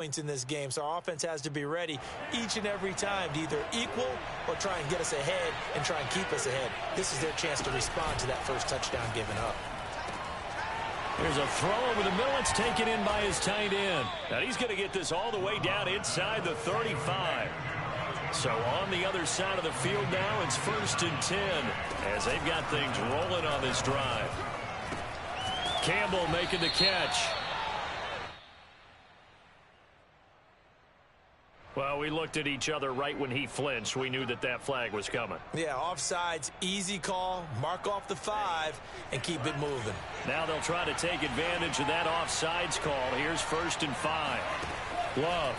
points in this game, so our offense has to be ready each and every time to either equal or try and get us ahead and try and keep us ahead. This is their chance to respond to that first touchdown given up. There's a throw over the middle. It's taken in by his tight end. Now he's going to get this all the way down inside the 35. So on the other side of the field now, it's 1st and 10 as they've got things rolling on this drive. Campbell making the catch. Well, we looked at each other right when he flinched. We knew that that flag was coming. Yeah, offsides, easy call, mark off the 5, and keep it moving. Now they'll try to take advantage of that offsides call. Here's 1st and 5. Love.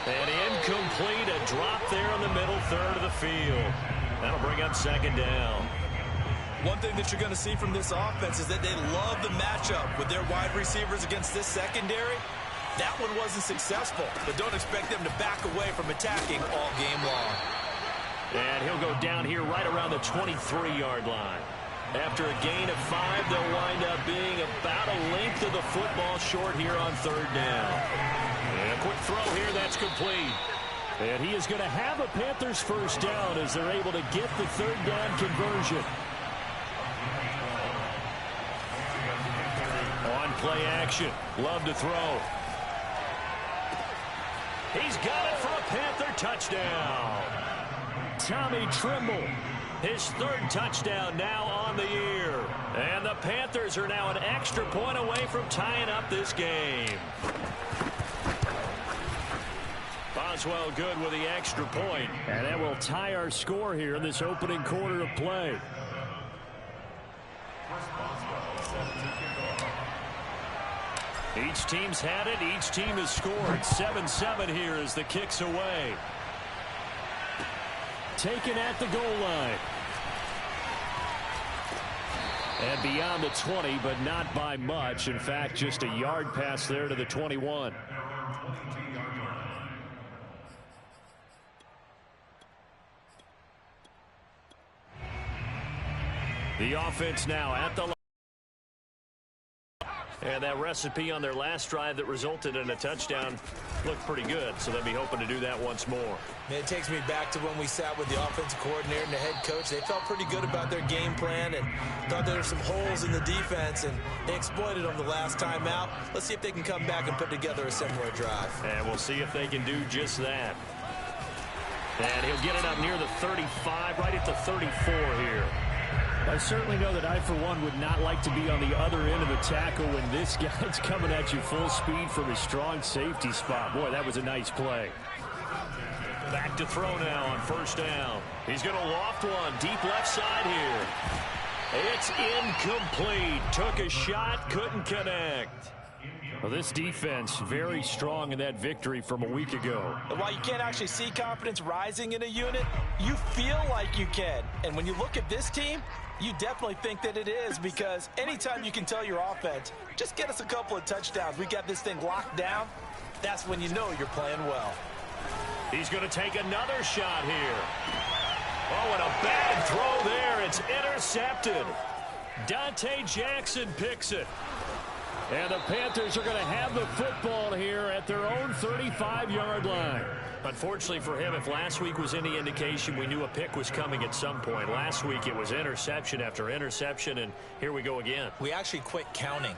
And incomplete, a drop there in the middle third of the field. That'll bring up 2nd down. One thing that you're going to see from this offense is that they love the matchup with their wide receivers against this secondary. That one wasn't successful, but don't expect them to back away from attacking all game long. And he'll go down here right around the 23-yard line. After a gain of 5, they'll wind up being about a length of the football short here on 3rd down. And a quick throw here, that's complete. And he is going to have a Panthers first down as they're able to get the 3rd down conversion. On play action, Love to throw. He's got it for a Panther touchdown. Tommy Trimble, his 3rd touchdown now on the year. And the Panthers are now an extra point away from tying up this game. Boswell good with the extra point. And that will tie our score here in this opening quarter of play. Each team's had it. Each team has scored. 7-7 here as the kick's away. Taken at the goal line. And beyond the 20, but not by much. In fact, just a yard pass there to the 21. The offense now at the line. And that recipe on their last drive that resulted in a touchdown looked pretty good, so they'll be hoping to do that once more. It takes me back to when we sat with the offensive coordinator and the head coach. They felt pretty good about their game plan and thought there were some holes in the defense, and they exploited them the last time out. Let's see if they can come back and put together a similar drive. And we'll see if they can do just that. And he'll get it up near the 35, right at the 34 here. I certainly know that I, for one, would not like to be on the other end of a tackle when this guy's coming at you full speed from his strong safety spot. Boy, that was a nice play. Back to throw now on 1st down. He's going to loft one deep left side here. It's incomplete. Took a shot, couldn't connect. Well, this defense very strong in that victory from a week ago. And while you can't actually see confidence rising in a unit, you feel like you can. And when you look at this team, you definitely think that it is, because anytime you can tell your offense, just get us a couple of touchdowns, we got this thing locked down, that's when you know you're playing well. He's going to take another shot here. Oh, and a bad throw there. It's intercepted. Dante Jackson picks it. And the Panthers are going to have the football here at their own 35-yard line. Unfortunately for him, if last week was any indication, we knew a pick was coming at some point. Last week it was interception after interception, and here we go again. We actually quit counting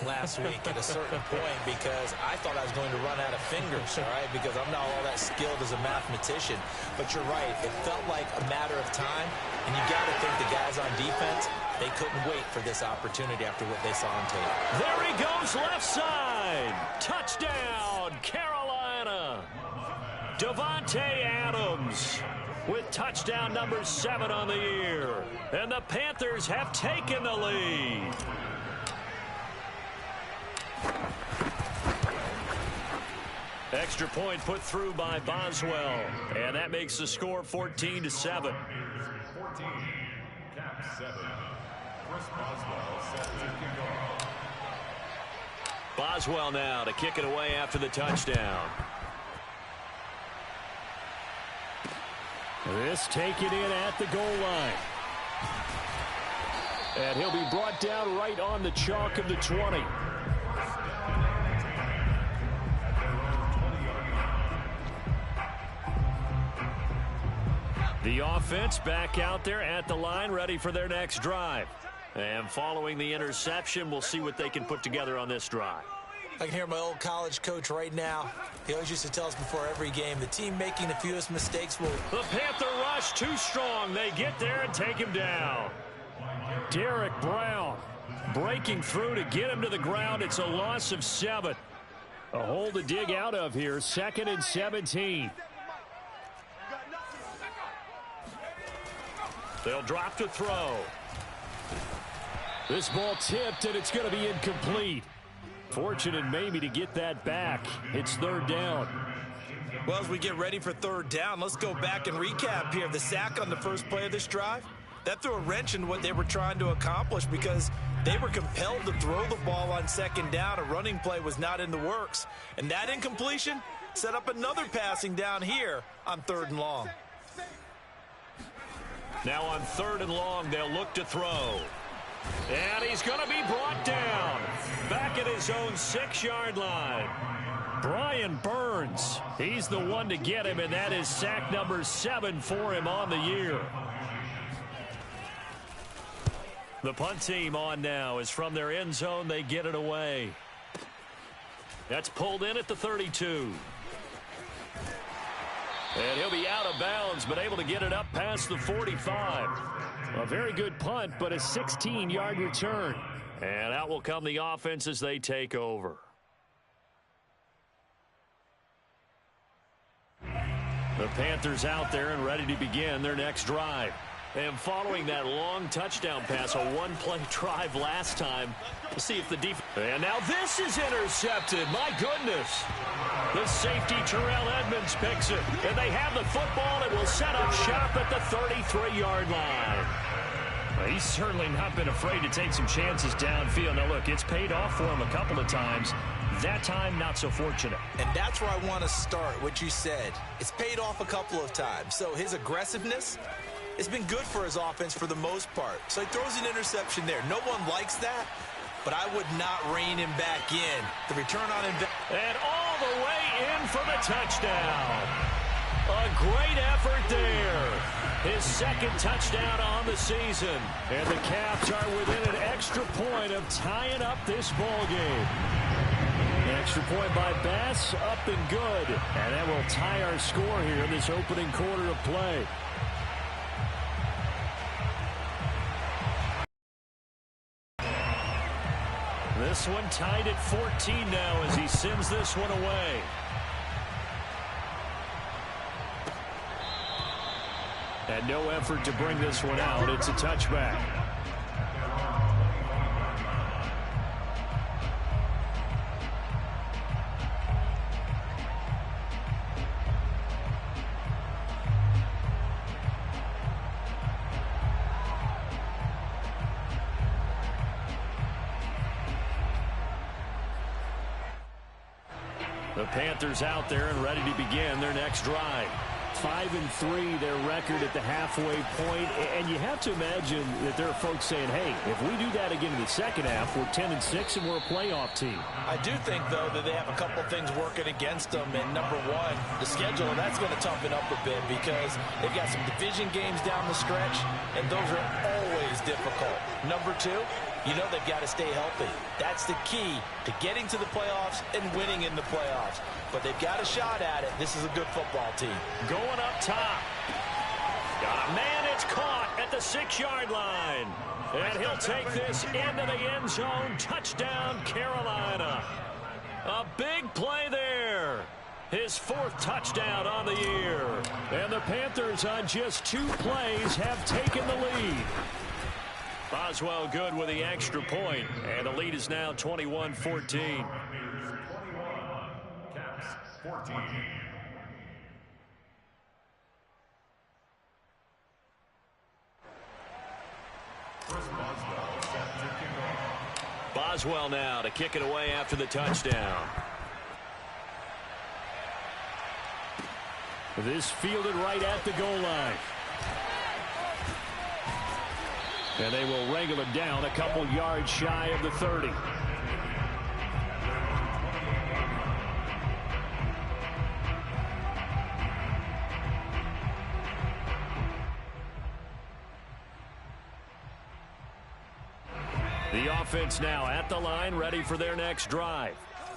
last week at a certain point because I thought I was going to run out of fingers, all right, because I'm not all that skilled as a mathematician. But you're right, it felt like a matter of time, and you got to think the guys on defense, they couldn't wait for this opportunity after what they saw on tape. There he goes, left side. Touchdown, Carolina. Devontae Adams with touchdown number 7 on the year. And the Panthers have taken the lead. Extra point put through by Boswell. And that makes the score 14-7. 14, cap 7. Chris Boswell set to kick off. Boswell now to kick it away after the touchdown. This taken in at the goal line. And he'll be brought down right on the chalk of the 20. The offense back out there at the line, ready for their next drive. And following the interception, we'll see what they can put together on this drive. I can hear my old college coach right now. He always used to tell us before every game, the team making the fewest mistakes will... The Panther rush too strong. They get there and take him down. Derek Brown breaking through to get him to the ground. It's a loss of 7. A hole to dig out of here. 2nd and 17. They'll drop to throw. This ball tipped, and it's going to be incomplete. Fortunate maybe to get that back. It's 3rd down. Well, as we get ready for 3rd down, let's go back and recap here. The sack on the first play of this drive, that threw a wrench in what they were trying to accomplish because they were compelled to throw the ball on 2nd down. A running play was not in the works. And that incompletion set up another passing down here on 3rd and long. Now on 3rd and long, they'll look to throw. And he's going to be brought down. Back at his own 6-yard line. Brian Burns, he's the one to get him, and that is sack number 7 for him on the year. The punt team on now is from their end zone. They get it away. That's pulled in at the 32. And he'll be out of bounds, but able to get it up past the 45. A very good punt, but a 16-yard return. And out will come the offense as they take over. The Panthers out there and ready to begin their next drive. And following that long touchdown pass, a one-play drive last time, we'll see if the defense... And now this is intercepted. My goodness. The safety, Terrell Edmonds, picks it. And they have the football and will set up shop at the 33-yard line. Well, he's certainly not been afraid to take some chances downfield. Now, look, it's paid off for him a couple of times. That time, not so fortunate. And that's where I want to start, what you said. It's paid off a couple of times. So his aggressiveness... it's been good for his offense for the most part. So he throws an interception there. No one likes that, but I would not rein him back in. The return on investment. And all the way in for the touchdown. A great effort there. His 2nd touchdown on the season. And the Caps are within an extra point of tying up this ball game. An extra point by Bass, up and good. And that will tie our score here in this opening quarter of play. This one tied at 14 now as he sends this one away. And no effort to bring this one out. It's a touchback. The Panthers out there and ready to begin their next drive. 5-3, their record at the halfway point. And you have to imagine that there are folks saying, hey, if we do that again in the second half, we're 10-6 and we're a playoff team. I do think, though, that they have a couple of things working against them. And number one, the schedule, that's going to toughen up a bit because they've got some division games down the stretch, and those are always difficult. Number two, you know they've got to stay healthy. That's the key to getting to the playoffs and winning in the playoffs. But they've got a shot at it. This is a good football team. Going up top. Got a man, it's caught at the 6-yard line. And he'll take this into the end zone. Touchdown, Carolina. A big play there. His 4th touchdown on the year. And the Panthers on just 2 plays have taken the lead. Boswell good with the extra point, and the lead is now 21-14. 21, Caps 14. Boswell set to kick off. Boswell now to kick it away after the touchdown. This fielded right at the goal line. And they will wrangle him down a couple yards shy of the 30. offense now at the line, ready for their next drive.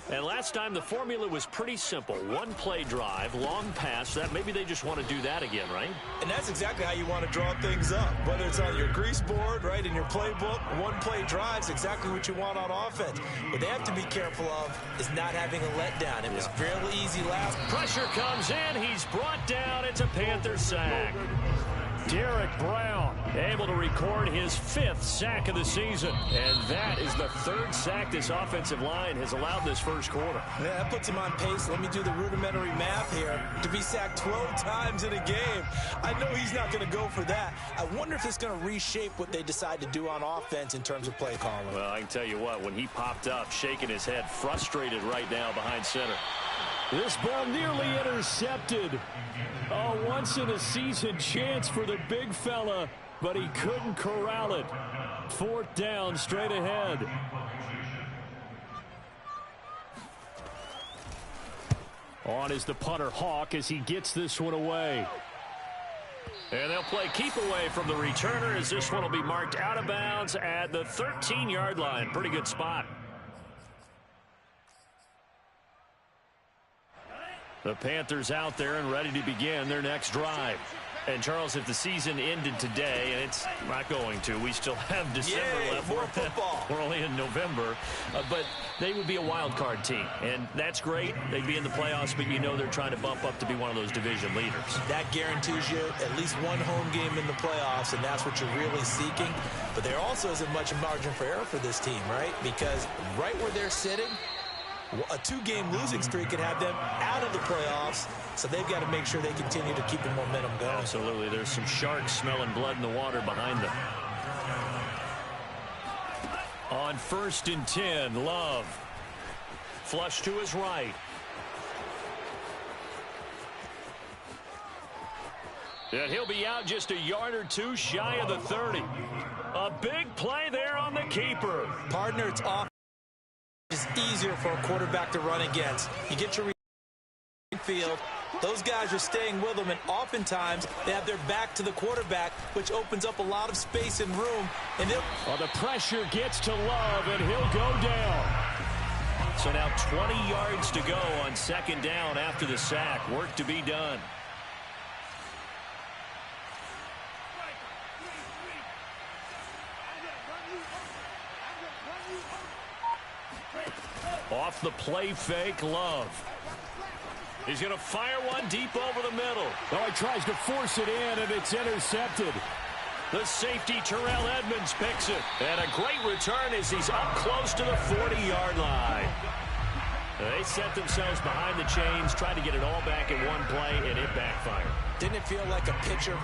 And last time the formula was pretty simple. One play drive, long pass. That maybe they just want to do that again, right? And that's exactly how you want to draw things up. Whether it's on your grease board, right, in your playbook, one play drives exactly what you want on offense. What they have to be careful of is not having a letdown. It was fairly easy last. Pressure comes in. He's brought down. It's a Panther sack. Derek Brown able to record his 5th sack of the season. And that is the 3rd sack this offensive line has allowed this first quarter. Yeah, that puts him on pace. Let me do the rudimentary math here. To be sacked 12 times in a game, I know he's not going to go for that. I wonder if it's going to reshape what they decide to do on offense in terms of play calling. Well, I can tell you what, when he popped up, shaking his head, frustrated right now behind center. This ball nearly intercepted. A once-in-a-season chance for the big fella, but he couldn't corral it. 4th down, straight ahead. On is the punter, Hawk, as he gets this one away. And they'll play keep away from the returner as this one will be marked out of bounds at the 13-yard line. Pretty good spot. The Panthers out there and ready to begin their next drive. And, Charles, if the season ended today, and it's not going to, we still have December left. More football. We're only in November. But they would be a wild card team. And that's great. They'd be in the playoffs, but you know they're trying to bump up to be one of those division leaders. That guarantees you at least one home game in the playoffs, and that's what you're really seeking. But there also isn't much margin for error for this team, right? Because right where they're sitting, a 2-game losing streak could have them out of the playoffs, so they've got to make sure they continue to keep the momentum going. Absolutely. There's some sharks smelling blood in the water behind them. On 1st and 10, Love. Flush to his right. And he'll be out just a yard or two shy of the 30. A big play there on the keeper. Partner, it's off. It's easier for a quarterback to run against. You get your field. Those guys are staying with them, and oftentimes they have their back to the quarterback, which opens up a lot of space and room. And the pressure gets to Love, and he'll go down. So now 20 yards to go on 2nd down after the sack. Work to be done. Off the play fake, Love. He's going to fire one deep over the middle. Oh, he tries to force it in, and it's intercepted. The safety, Terrell Edmonds, picks it. And a great return as he's up close to the 40-yard line. They set themselves behind the chains, tried to get it all back in one play, and it backfired. Didn't it feel like a pitcher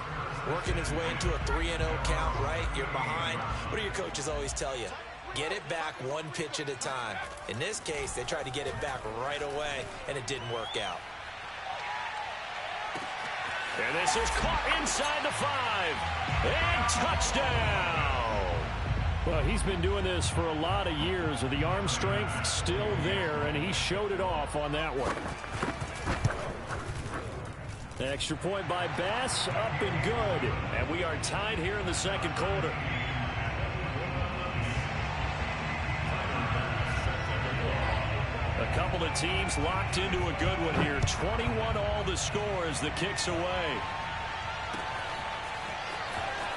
working his way into a 3-0 count, right? You're behind. What do your coaches always tell you? Get it back one pitch at a time. In this case, they tried to get it back right away, and it didn't work out. And this is caught inside the 5. And touchdown! Well, he's been doing this for a lot of years. The arm strength still there, and he showed it off on that one. Extra point by Bass, up and good. And we are tied here in the 2nd quarter. A couple of teams locked into a good one here. 21 all the score as the kick's away.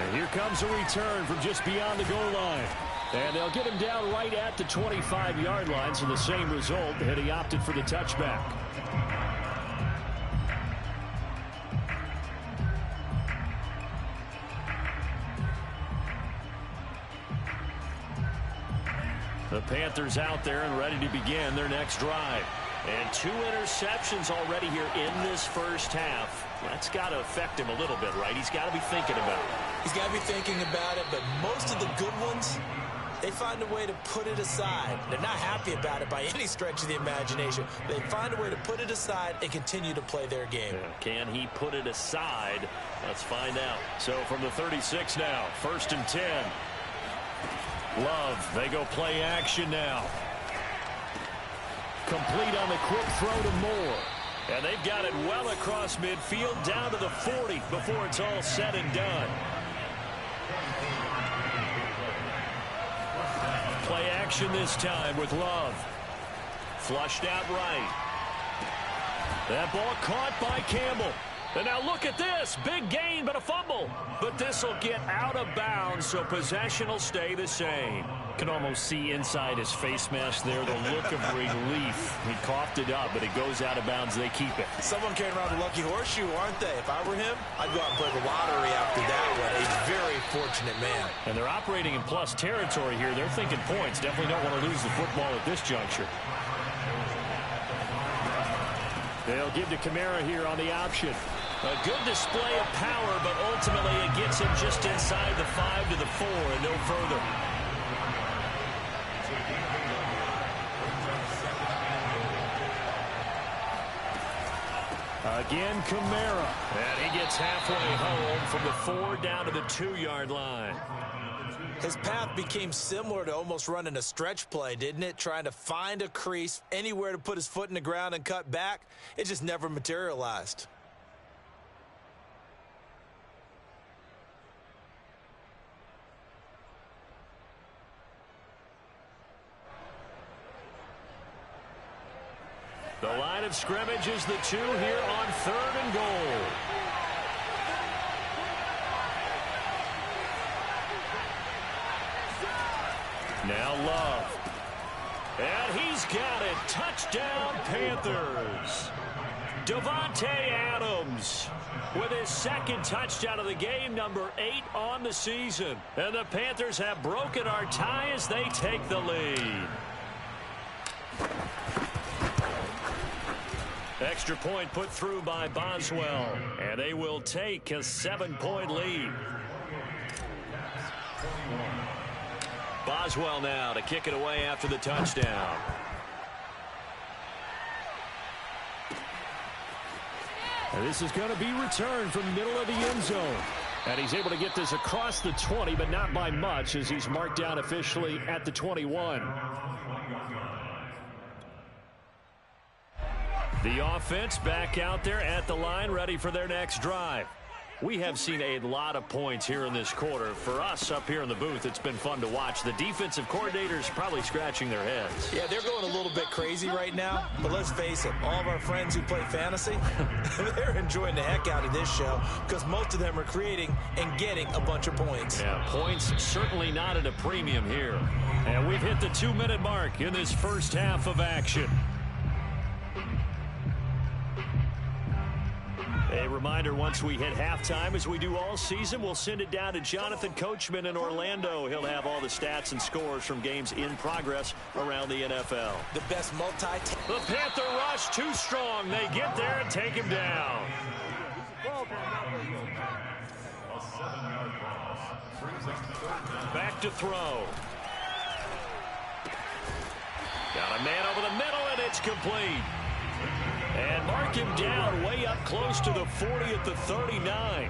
And here comes a return from just beyond the goal line. And they'll get him down right at the 25-yard line, so the same result, and he opted for the touchback. The Panthers out there and ready to begin their next drive. And 2 interceptions already here in this first half. That's got to affect him a little bit, right? He's got to be thinking about it. He's got to be thinking about it, but most of the good ones, they find a way to put it aside. They're not happy about it by any stretch of the imagination. They find a way to put it aside and continue to play their game. Can he put it aside? Let's find out. So from the 36 now, 1st and 10. Love, they go play action now. Complete on the quick throw to Moore. And they've got it well across midfield down to the 40 before it's all said and done. action this time with Love. Flushed out right. That ball caught by Campbell. And now look at this. Big gain, but a fumble. But this will get out of bounds, so possession will stay the same. Can almost see inside his face mask there the look of relief. He coughed it up, but it goes out of bounds. They keep it. Someone carrying around the lucky horseshoe, aren't they? If I were him, I'd go out and play the lottery after that one. A very fortunate man. And they're operating in plus territory here. They're thinking points. Definitely don't want to lose the football at this juncture. They'll give to Kamara here on the option. A good display of power, but ultimately it gets him just inside the 5 to the 4 and no further. Again, Kamara. And he gets halfway home from the 4 down to the 2-yard line. His path became similar to almost running a stretch play, didn't it? Trying to find a crease, anywhere to put his foot in the ground and cut back. It just never materialized. The line of scrimmage is the 2 here on 3rd and goal. Now Love. And he's got it. Touchdown, Panthers. Davante Adams with his 2nd touchdown of the game, number 8 on the season. And the Panthers have broken our tie as they take the lead. Extra point put through by Boswell. And they will take a 7-point lead. Boswell now to kick it away after the touchdown. And this is going to be returned from the middle of the end zone. And he's able to get this across the 20, but not by much, as he's marked down officially at the 21. The offense back out there at the line, ready for their next drive. We have seen a lot of points here in this quarter. For us up here in the booth, it's been fun to watch. The defensive coordinators probably scratching their heads. Yeah, they're going a little bit crazy right now. But let's face it, all of our friends who play fantasy, they're enjoying the heck out of this show because most of them are creating and getting a bunch of points. Yeah, points certainly not at a premium here. And we've hit the 2-minute mark in this first half of action. A reminder, once we hit halftime, as we do all season, we'll send it down to Jonathan Coachman in Orlando. He'll have all the stats and scores from games in progress around the NFL. The best The Panther rush too strong. They get there and take him down. Back to throw. Got a man over the middle, and it's complete. And mark him down way up close to the 40 at the 39.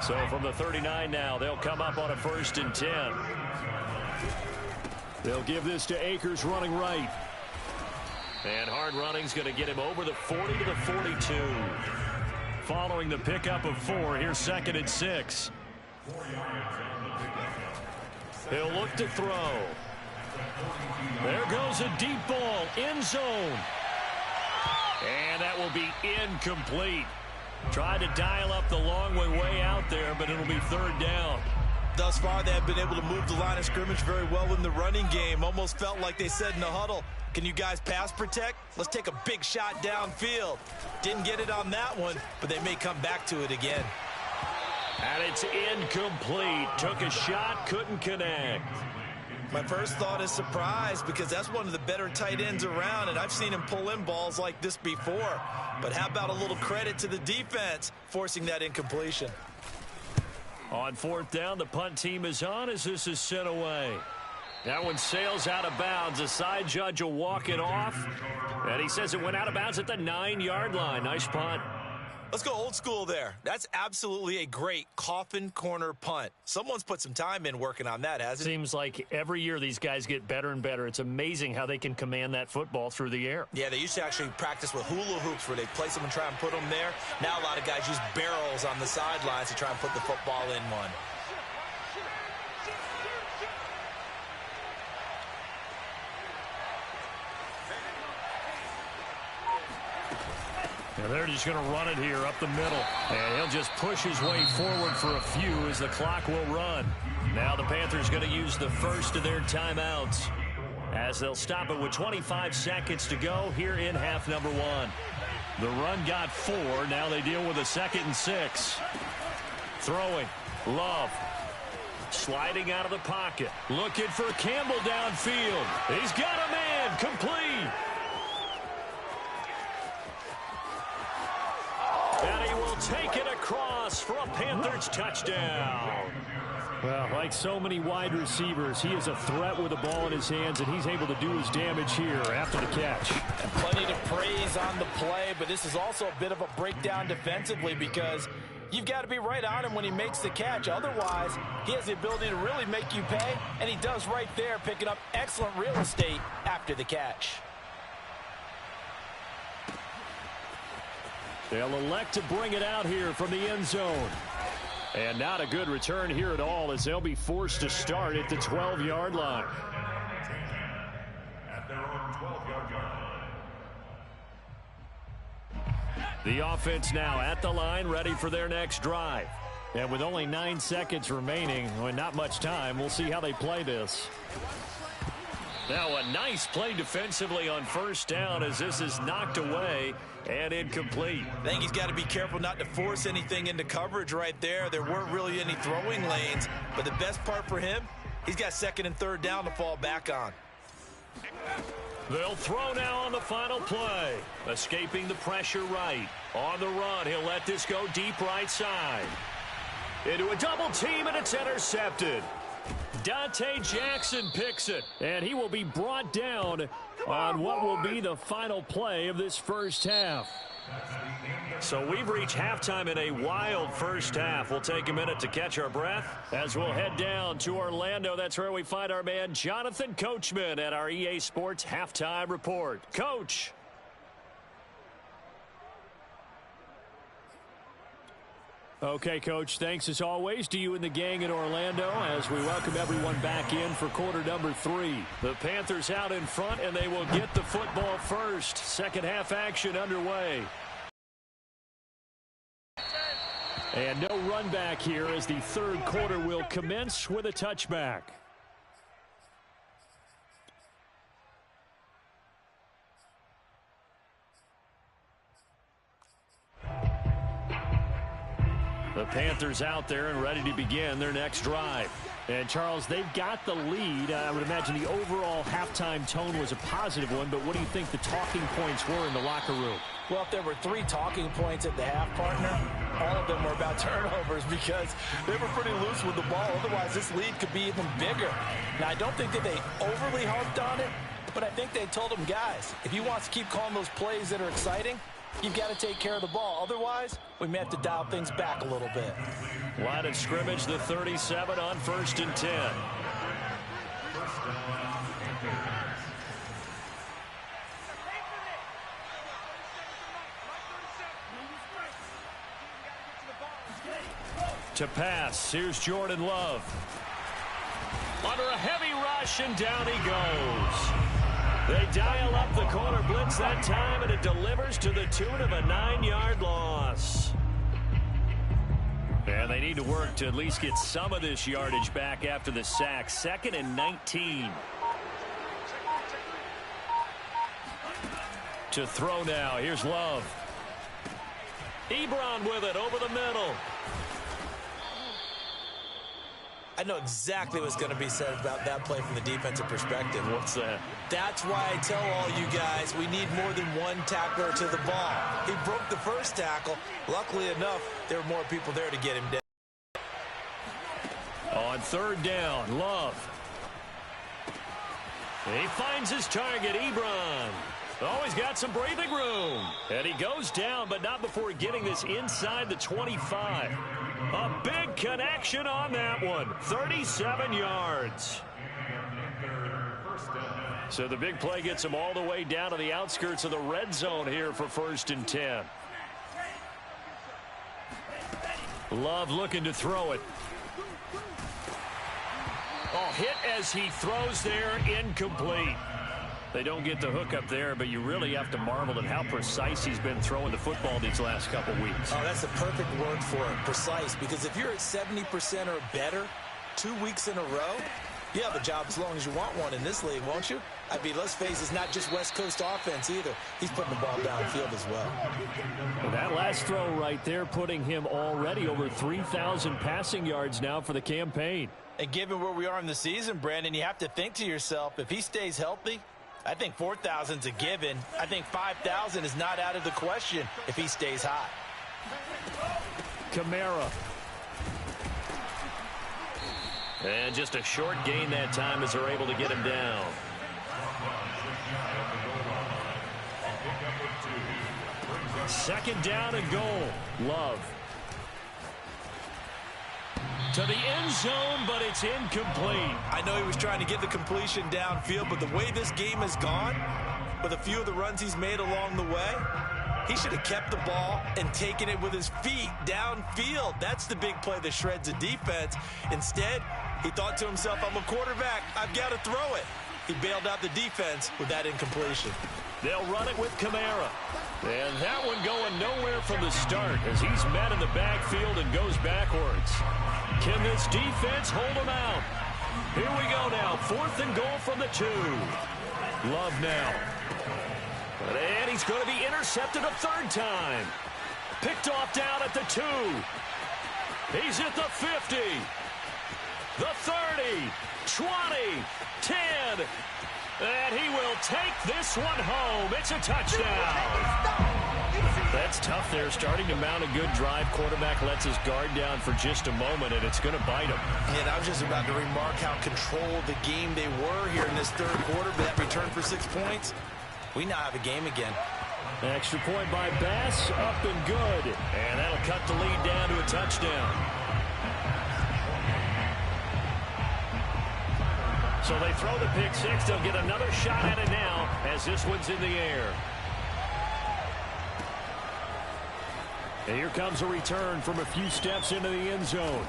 So from the 39 now, they'll come up on a 1st and 10. They'll give this to Akers running right. And hard running's going to get him over the 40 to the 42. Following the pickup of 4, here's 2nd and 6. He'll look to throw. There goes a deep ball, end zone. And that will be incomplete. Tried to dial up the long one way out there, but it'll be 3rd down. Thus far, they have been able to move the line of scrimmage very well in the running game. Almost felt like they said in the huddle, can you guys pass protect? Let's take a big shot downfield. Didn't get it on that one, but they may come back to it again. And it's incomplete. Took a shot, couldn't connect. My first thought is surprise because that's one of the better tight ends around, and I've seen him pull in balls like this before. But how about a little credit to the defense forcing that incompletion? On 4th down, the punt team is on as this is sent away. That one sails out of bounds. The side judge will walk it off, and he says it went out of bounds at the 9-yard line. Nice punt. Let's go old school there. That's absolutely a great coffin corner punt. Someone's put some time in working on that, hasn't it? Seems like every year these guys get better and better. It's amazing how they can command that football through the air. Yeah, they used to actually practice with hula hoops where they place them and try and put them there. Now a lot of guys use barrels on the sidelines to try and put the football in one. And they're just going to run it here up the middle. And he'll just push his way forward for a few as the clock will run. Now the Panthers going to use the first of their timeouts as they'll stop it with 25 seconds to go here in half number one. The run got 4. Now they deal with a 2nd and 6. Throwing. Love. Sliding out of the pocket. Looking for Campbell downfield. He's got a man. Complete. And he will take it across for a Panthers touchdown. Well, like so many wide receivers, he is a threat with the ball in his hands, and he's able to do his damage here after the catch. And plenty to praise on the play, but this is also a bit of a breakdown defensively because you've got to be right on him when he makes the catch. Otherwise, he has the ability to really make you pay, and he does right there, picking up excellent real estate after the catch. They'll elect to bring it out here from the end zone. And not a good return here at all as they'll be forced to start at the 12-yard line. At their own 12-yard line. The offense now at the line, ready for their next drive. And with only 9 seconds remaining, well, not much time, we'll see how they play this. Now a nice play defensively on first down as this is knocked away and incomplete. I think he's got to be careful not to force anything into coverage right there. There weren't really any throwing lanes, but the best part for him, he's got 2nd and 3rd down to fall back on. They'll throw now on the final play. Escaping the pressure right. On the run, he'll let this go deep right side. Into a double team, and it's intercepted. Dante Jackson picks it, and he will be brought down on what will be the final play of this first half. So we've reached halftime in a wild first half. We'll take a minute to catch our breath as we'll head down to Orlando. That's where we find our man Jonathan Coachman at our EA Sports Halftime Report. Coach. Okay, Coach, thanks as always to you and the gang in Orlando as we welcome everyone back in for quarter number 3. The Panthers out in front, and they will get the football first. Second half action underway. And no run back here as the third quarter will commence with a touchback. The Panthers out there and ready to begin their next drive. And, Charles, they've got the lead. I would imagine the overall halftime tone was a positive one, but what do you think the talking points were in the locker room? Well, if there were 3 talking points at the half, partner, all of them were about turnovers because they were pretty loose with the ball. Otherwise, this lead could be even bigger. Now, I don't think that they overly harped on it, but I think they told them, guys, if you want to keep calling those plays that are exciting, you've got to take care of the ball. Otherwise, we may have to dial things back a little bit. Line of scrimmage, the 37 on 1st and 10. To pass, here's Jordan Love. Under a heavy rush, and down he goes. They dial up the corner blitz that time, and it delivers to the tune of a 9-yard loss. And they need to work to at least get some of this yardage back after the sack. 2nd and 19. To throw now. Here's Love. Ebron with it over the middle. I know exactly what's going to be said about that play from the defensive perspective. What's that? That's why I tell all you guys we need more than one tackler to the ball. He broke the first tackle. Luckily enough, there were more people there to get him down. On 3rd down, Love. He finds his target, Ebron. Oh, he's got some breathing room. And he goes down, but not before getting this inside the 25. A big connection on that one. 37 yards. So the big play gets him all the way down to the outskirts of the red zone here for 1st and 10. Love looking to throw it. Oh, hit as he throws there, incomplete. They don't get the hook up there, but you really have to marvel at how precise he's been throwing the football these last couple weeks. Oh, that's the perfect word for it, precise, because if you're at 70% or better 2 weeks in a row, you have a job as long as you want one in this league, won't you? I mean, let's face it, it's not just West Coast offense either. He's putting the ball downfield as well. And that last throw right there putting him already over 3,000 passing yards now for the campaign. And given where we are in the season, Brandon, you have to think to yourself, if he stays healthy, I think 4,000's a given. I think 5,000 is not out of the question if he stays hot. Kamara. And just a short gain that time as they're able to get him down. Second down and goal. Love. To the end zone, but it's incomplete. I know he was trying to get the completion downfield, but the way this game has gone, with a few of the runs he's made along the way, he should have kept the ball and taken it with his feet downfield. That's the big play that shreds a defense. Instead, he thought to himself, I'm a quarterback. I've got to throw it. He bailed out the defense with that incompletion. They'll run it with Kamara. And that one going nowhere from the start as he's met in the backfield and goes backwards. Can this defense hold him out? Here we go now. 4th and goal from the 2. Love now. And he's going to be intercepted a 3rd time. Picked off down at the 2. He's at the 50. The 30. 20. 10. And he will take this one home. It's a touchdown. That's tough there. Starting to mount a good drive. Quarterback lets his guard down for just a moment, and it's going to bite him. And I was just about to remark how controlled the game they were here in this 3rd quarter. But that return for 6 points, we now have a game again. Extra point by Bass, up and good. And that'll cut the lead down to a touchdown. So they throw the pick 6. They'll get another shot at it now as this one's in the air. And here comes a return from a few steps into the end zone.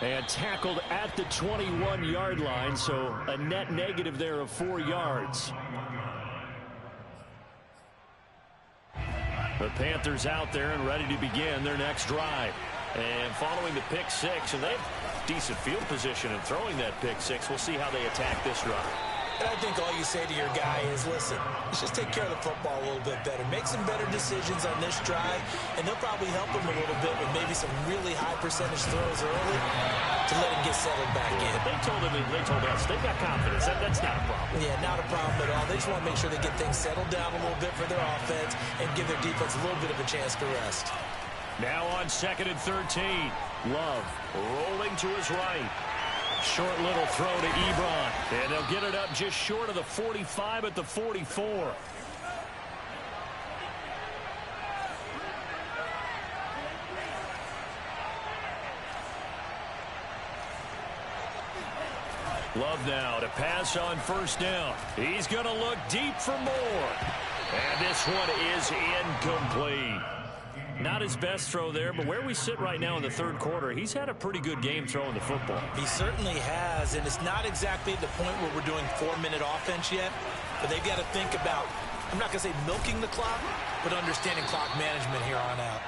And tackled at the 21-yard line, so a net negative there of 4 yards. The Panthers out there and ready to begin their next drive. And following the pick 6, and they have decent field position in throwing that pick 6. We'll see how they attack this drive. And I think all you say to your guy is, listen, let's just take care of the football a little bit better. Make some better decisions on this drive, and they'll probably help him a little bit with maybe some really high percentage throws early to let him get settled back in. They told us they've got confidence. That's not a problem. Yeah, not a problem at all. They just want to make sure they get things settled down a little bit for their offense and give their defense a little bit of a chance to rest. Now on 2nd and 13. Love rolling to his right. Short little throw to Ebron. And they'll get it up just short of the 45 at the 44. Love now to pass on 1st down. He's going to look deep for more. And this one is incomplete. Not his best throw there, but where we sit right now in the 3rd quarter, he's had a pretty good game throwing the football. He certainly has, and it's not exactly the point where we're doing 4-minute offense yet, but they've got to think about, I'm not going to say milking the clock, but understanding clock management here on out.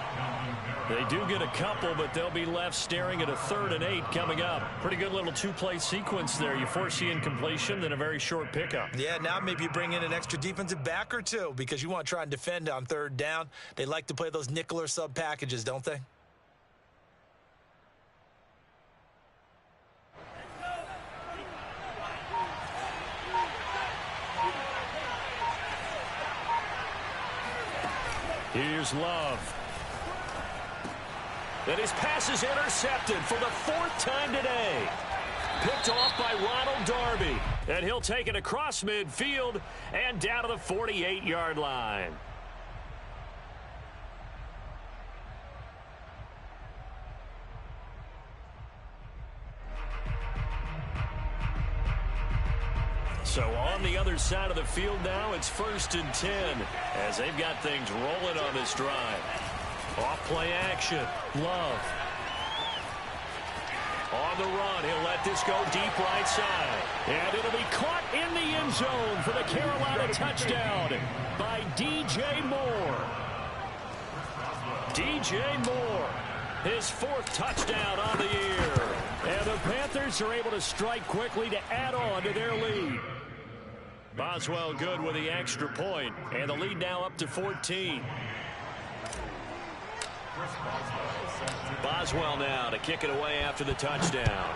They do get a couple, but they'll be left staring at a 3rd and 8 coming up. Pretty good little 2-play sequence there. You force the incompletion, then a very short pickup. Yeah, now maybe you bring in an extra defensive back or 2 because you want to try and defend on 3rd down. They like to play those nickel or sub packages, don't they? Here's Love. And his pass is intercepted for the 4th time today. Picked off by Ronald Darby. And he'll take it across midfield and down to the 48-yard line. So on the other side of the field now, it's 1st and 10 as they've got things rolling on this drive. Off play action. Love. On the run, he'll let this go deep right side. And it'll be caught in the end zone for the Carolina touchdown by DJ Moore. DJ Moore, his 4th touchdown on the year. And the Panthers are able to strike quickly to add on to their lead. Boswell good with the extra point, and the lead now up to 14. Boswell now to kick it away after the touchdown.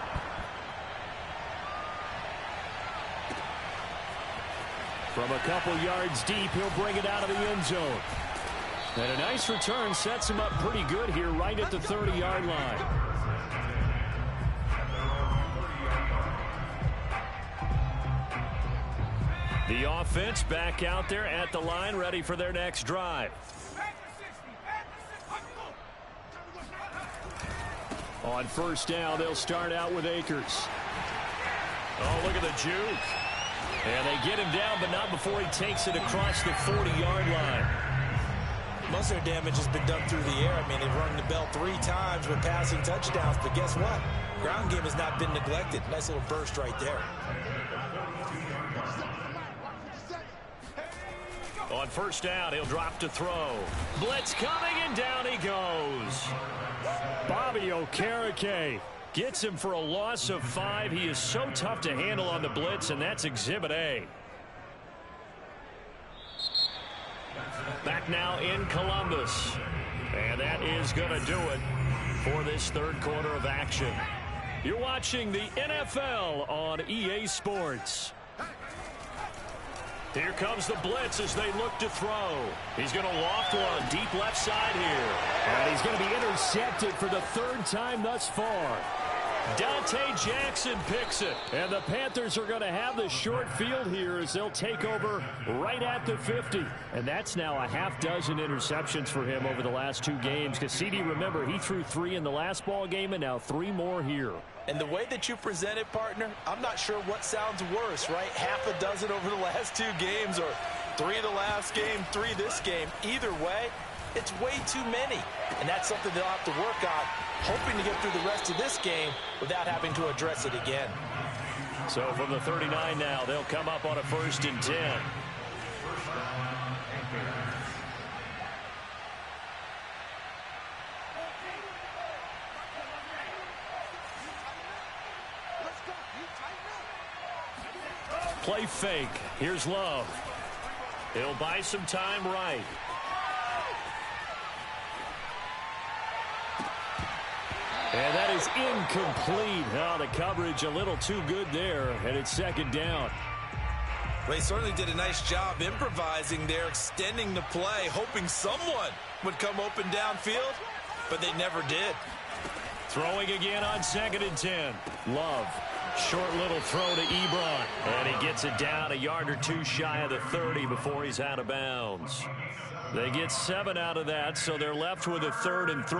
From a couple yards deep, he'll bring it out of the end zone. And a nice return sets him up pretty good here right at the 30-yard line. The offense back out there at the line, ready for their next drive. On first down, they'll start out with Akers. Oh, look at the juke. And they get him down, but not before he takes it across the 40-yard line. Most of their damage has been done through the air. I mean, they've rung the bell 3 times with passing touchdowns, but guess what? Ground game has not been neglected. Nice little burst right there. On first down, he'll drop to throw. Blitz coming, and down he goes. Bobby Okereke gets him for a loss of 5. He is so tough to handle on the blitz, and that's Exhibit A. Back now in Columbus. And that is going to do it for this 3rd quarter of action. You're watching the NFL on EA Sports. Here comes the blitz as they look to throw. He's going to loft one deep left side here. And he's going to be intercepted for the 3rd time thus far. Dante Jackson picks it. And the Panthers are going to have the short field here as they'll take over right at the 50. And that's now a half dozen interceptions for him over the last 2 games. Because CD, remember, he threw 3 in the last ball game and now 3 more here. And the way that you present it, partner, I'm not sure what sounds worse, right? Half a dozen over the last 2 games, or 3 the last game, 3 this game. Either way, it's way too many. And that's something they'll have to work on, hoping to get through the rest of this game without having to address it again. So from the 39 now, they'll come up on a 1st and 10. Play fake. Here's Love. He'll buy some time right. And that is incomplete. Oh, the coverage a little too good there, and it's 2nd down. Well, they certainly did a nice job improvising there, extending the play, hoping someone would come open downfield, but they never did. Throwing again on 2nd and 10. Love. Short little throw to Ebron. And he gets it down a yard or 2 shy of the 30 before he's out of bounds. They get 7 out of that, so they're left with a 3rd and 3.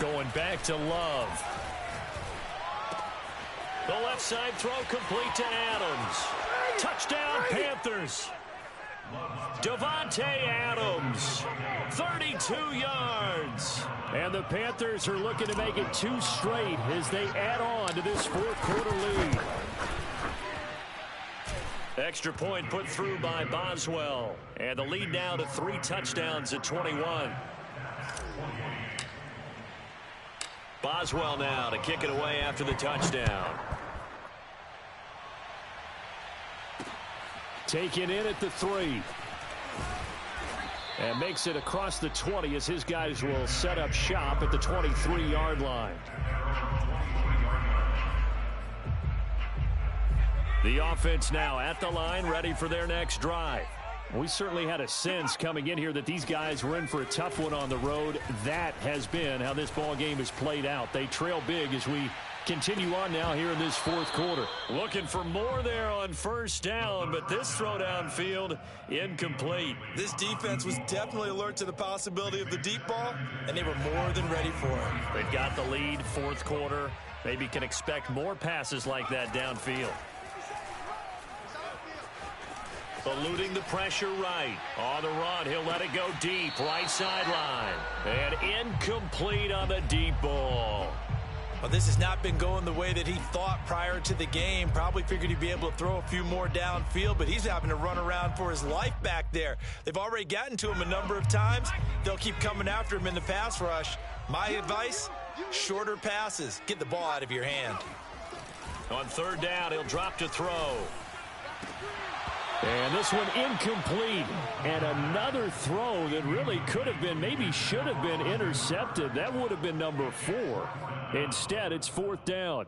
Going back to Love. The left side throw complete to Adams. Touchdown Panthers. Devontae Adams, 32 yards. And the Panthers are looking to make it 2 straight as they add on to this 4th quarter lead. Extra point put through by Boswell. And the lead now to 3 touchdowns at 21. Boswell now to kick it away after the touchdown. Taken in at the 3. And makes it across the 20 as his guys will set up shop at the 23-yard line. The offense now at the line, ready for their next drive. We certainly had a sense coming in here that these guys were in for a tough one on the road. That has been how this ball game is played out. They trail big as we continue on now here in this 4th quarter. Looking for more there on first down, but this throw downfield incomplete. This defense was definitely alert to the possibility of the deep ball, and they were more than ready for it. They've got the lead, 4th quarter. Maybe can expect more passes like that downfield. Eluding the pressure right. On the run, he'll let it go deep. Right sideline. And incomplete on the deep ball. Well, this has not been going the way that he thought prior to the game. Probably figured he'd be able to throw a few more downfield, but he's having to run around for his life back there. They've already gotten to him a number of times. They'll keep coming after him in the pass rush. My advice, shorter passes. Get the ball out of your hand. On third down, he'll drop to throw. And this one incomplete. And another throw that really could have been, maybe should have been intercepted. That would have been number 4. Instead, it's fourth down.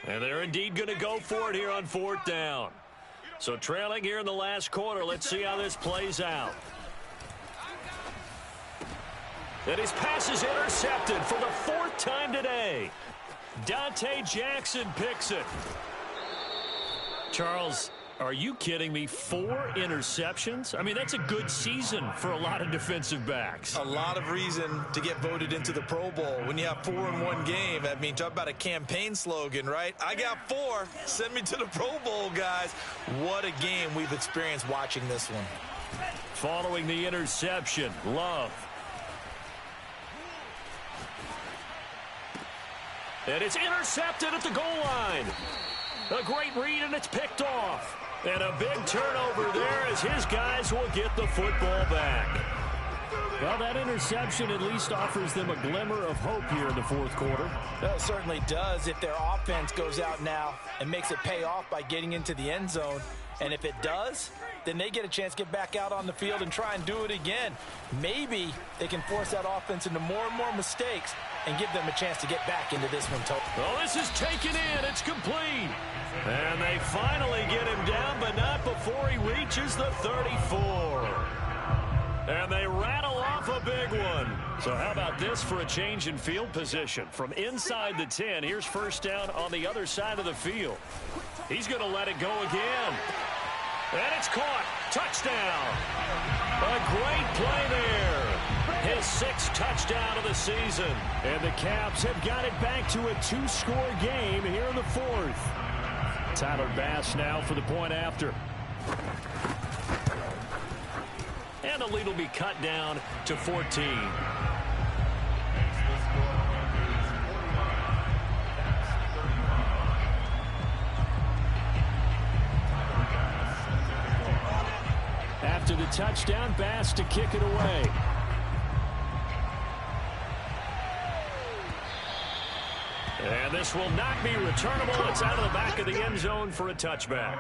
And they're indeed going to go for it here on fourth down. So trailing here in the last quarter. Let's see how this plays out. And his pass is intercepted for the 4th time today. Dante Jackson picks it. Charles, are you kidding me? 4 interceptions? I mean, that's a good season for a lot of defensive backs. A lot of reason to get voted into the Pro Bowl when you have 4 in one game. I mean, talk about a campaign slogan, right? I got 4. Send me to the Pro Bowl, guys. What a game we've experienced watching this one. Following the interception, Love. And it's intercepted at the goal line. A great read, and it's picked off. And a big turnover there as his guys will get the football back. Well, that interception at least offers them a glimmer of hope here in the fourth quarter. Well, it certainly does if their offense goes out now and makes it pay off by getting into the end zone. And if it does, then they get a chance to get back out on the field and try and do it again. Maybe they can force that offense into more and more mistakes and give them a chance to get back into this one. Well, this is taken in. It's complete. And they finally get him down, but not before he reaches the 34. And they rattle off a big one. So how about this for a change in field position? From inside the 10, here's first down on the other side of the field. He's going to let it go again. And it's caught. Touchdown. A great play there. His 6th touchdown of the season. And the Caps have got it back to a 2-score game here in the 4th. Tyler Bass now for the point after. And the lead will be cut down to 14. After the touchdown, Bass to kick it away. And this will not be returnable. It's out of the back of the end zone for a touchback.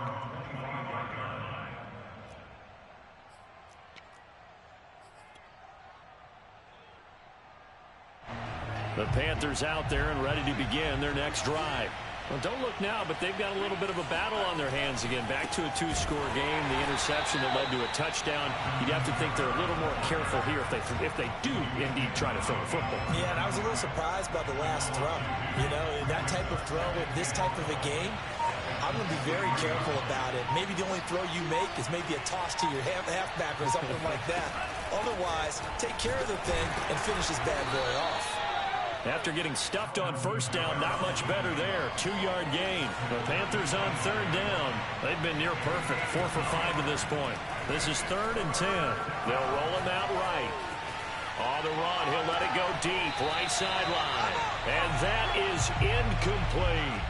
The Panthers out there and ready to begin their next drive. Well, don't look now, but they've got a little bit of a battle on their hands again. Back to a 2-score game. The interception that led to a touchdown. You'd have to think they're a little more careful here if they do indeed try to throw the football. Yeah, and I was a little surprised by the last throw. You know, that type of throw in this type of a game, I'm going to be very careful about it. Maybe the only throw you make is maybe a toss to your halfback or something like that. Otherwise, take care of the thing and finish this bad boy off. After getting stuffed on first down, not much better there. 2-yard gain. The Panthers on third down. They've been near perfect. 4 for 5 to this point. This is 3rd and 10. They'll roll him out right. On the run, he'll let it go deep. Right sideline. And that is incomplete.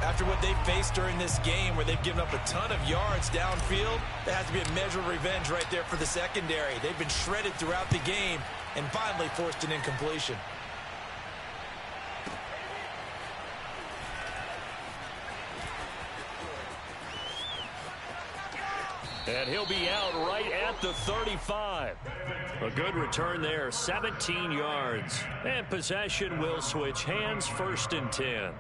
After what they've faced during this game where they've given up a ton of yards downfield, there has to be a measure of revenge right there for the secondary. They've been shredded throughout the game and finally forced an incompletion. And he'll be out right at the 35. A good return there, 17 yards. And possession will switch hands, 1st and 10.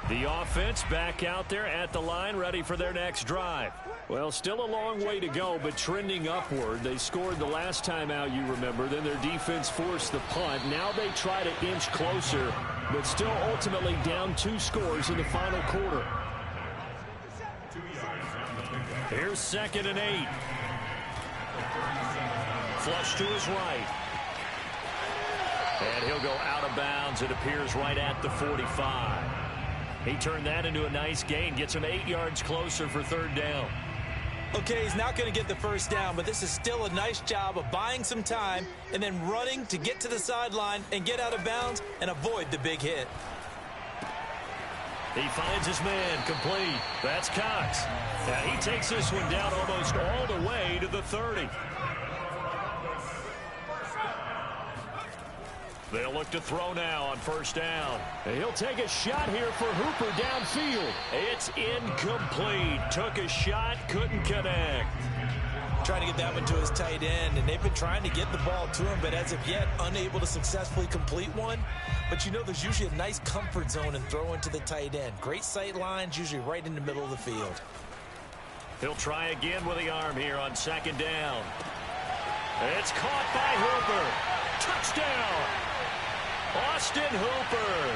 The offense back out there at the line, ready for their next drive. Well, still a long way to go, but trending upward. They scored the last time out, you remember. Then their defense forced the punt. Now they try to inch closer, but still ultimately down 2 scores in the final quarter. Here's 2nd and 8. Flush to his right. And he'll go out of bounds, it appears, right at the 45. He turned that into a nice gain, gets him 8 yards closer for third down. Okay, he's not going to get the first down, but this is still a nice job of buying some time and then running to get to the sideline and get out of bounds and avoid the big hit. He finds his man, complete. That's Cox. And he takes this one down almost all the way to the 30. They'll look to throw now on first down. And he'll take a shot here for Hooper downfield. It's incomplete. Took a shot, couldn't connect. Trying to get that one to his tight end, and they've been trying to get the ball to him, but as of yet, unable to successfully complete one. But you know, there's usually a nice comfort zone in throwing to the tight end. Great sight lines, usually right in the middle of the field. He'll try again with the arm here on second down. It's caught by Hooper. Touchdown! Austin Hooper,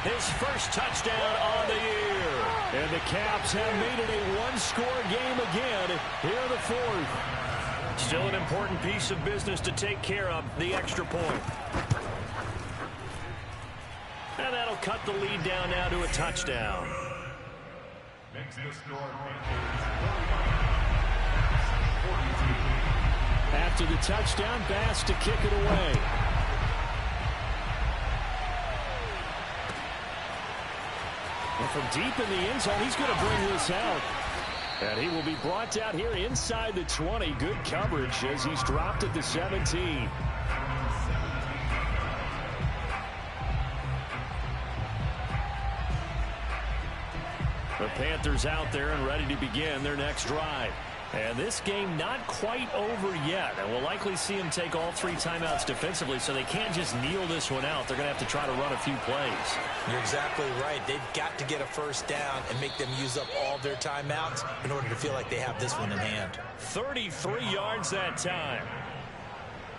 his first touchdown on the year. And the Caps have made it a one-score game again here in the fourth. Still an important piece of business to take care of, the extra point. And that'll cut the lead down now to a touchdown. Makes the score After the touchdown, Bass to kick it away. And from deep in the end zone, he's going to bring this out. And he will be brought down here inside the 20. Good coverage as he's dropped at the 17. The Panthers out there and ready to begin their next drive. And this game not quite over yet. And we'll likely see them take all 3 timeouts defensively, so they can't just kneel this one out. They're going to have to try to run a few plays. You're exactly right. They've got to get a first down and make them use up all their timeouts in order to feel like they have this one in hand. 33 yards that time.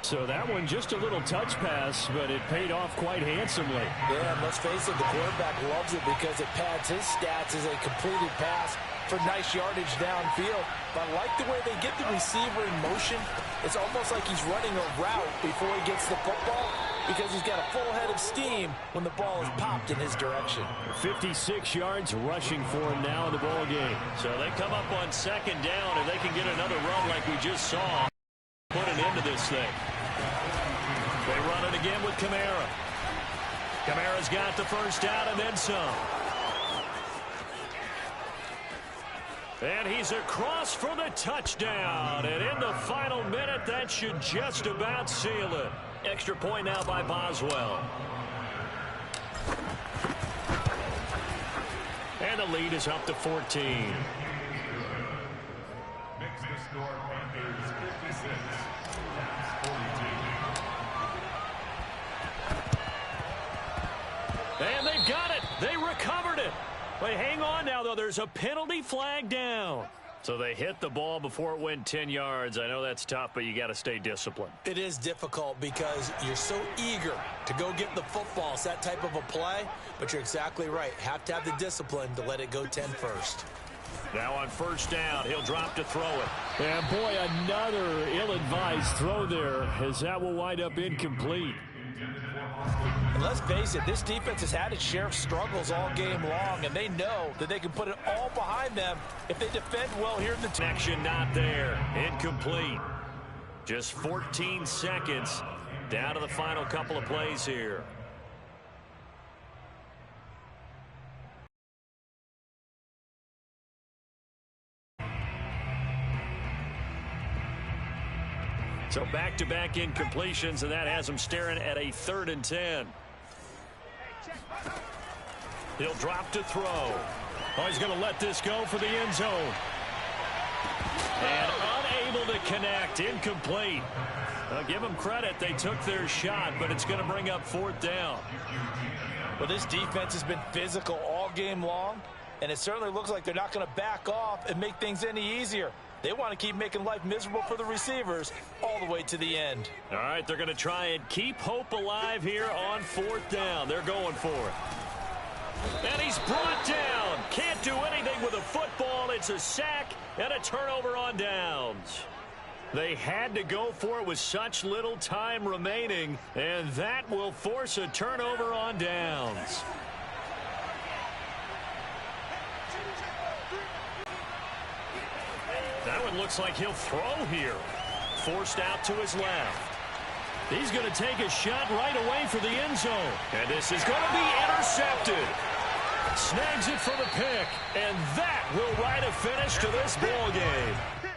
So that one just a little touch pass, but it paid off quite handsomely. Yeah, and let's face it, the quarterback loves it because it pads his stats as a completed pass for nice yardage downfield. But I like the way they get the receiver in motion. It's almost like he's running a route before he gets the football because he's got a full head of steam when the ball is popped in his direction. 56 yards rushing for him now in the ball game. So they come up on second down, and they can get another run like we just saw. Put an end to this thing. They run it again with Kamara. Kamara's got the first down and then some. And he's across for the touchdown. And in the final minute, that should just about seal it. Extra point now by Boswell. And the lead is up to 14. makes the score Panthers 56, Caps 42. And they've got it. They recovered it. Wait, hang on now, though. There's a penalty flag down. So they hit the ball before it went 10 yards. I know that's tough, but you got to stay disciplined. It is difficult because you're so eager to go get the football. It's that type of a play, but you're exactly right. Have to have the discipline to let it go 10 first. Now on first down, he'll drop to throw it. And boy, another ill-advised throw there, as that will wind up incomplete. And let's face it, this defense has had its share of struggles all game long, and they know that they can put it all behind them if they defend well here in the Connection not there. Incomplete. Just 14 seconds down to the final couple of plays here. So back-to-back incompletions, and that has them staring at a 3rd and 10. He'll drop to throw. Oh, he's going to let this go for the end zone. And unable to connect. Incomplete. I'll give them credit. They took their shot, but it's going to bring up 4th down. Well, this defense has been physical all game long, and it certainly looks like they're not going to back off and make things any easier. They want to keep making life miserable for the receivers all the way to the end. All right, they're going to try and keep hope alive here on 4th down. They're going for it. And he's brought down. Can't do anything with a football. It's a sack and a turnover on downs. They had to go for it with such little time remaining, and that will force a turnover on downs. it looks like he'll throw here. Forced out to his left. He's going to take a shot right away for the end zone. And this is going to be intercepted. Snags it for the pick. And that will write a finish to this ball game.